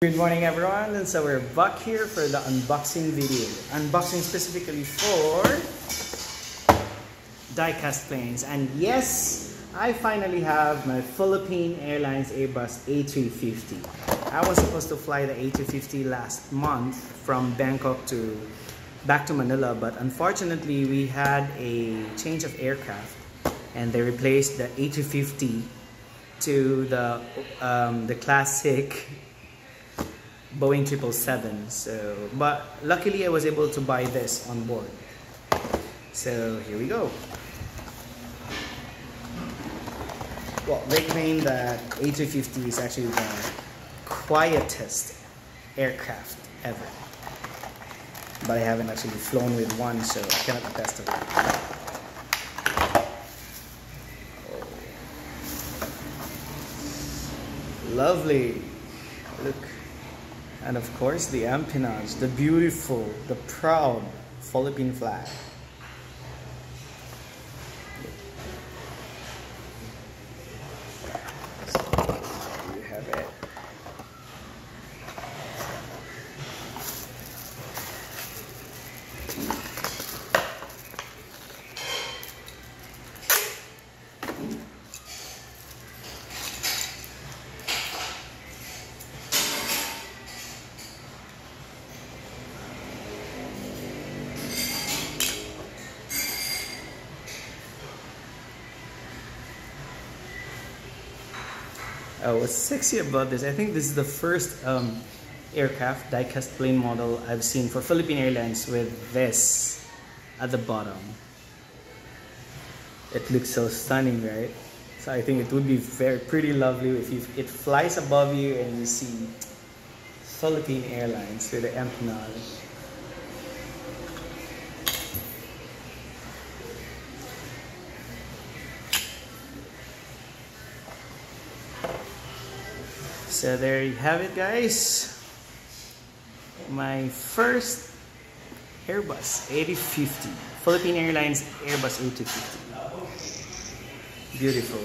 Good morning everyone, and so we're back here for the unboxing video. Unboxing specifically for Diecast planes. And yes, I finally have my Philippine Airlines Airbus A350. I was supposed to fly the A350 last month from Bangkok back to Manila, but unfortunately we had a change of aircraft and they replaced the A350 to the classic Boeing 777. But luckily I was able to buy this on board. So here we go. Well, they claim that A350 is actually the quietest aircraft ever. But I haven't actually flown with one, so I cannot attest to that. Oh. Lovely. Look. And of course the empennage, the beautiful, the proud Philippine flag. So there you have it. Oh, what's sexy about this, I think this is the first aircraft, diecast plane model I've seen for Philippine Airlines with this at the bottom. It looks so stunning, right? So I think it would be pretty lovely if it flies above you and you see Philippine Airlines with the empennage. So there you have it, guys. My first Airbus A350, Philippine Airlines Airbus A350. Beautiful.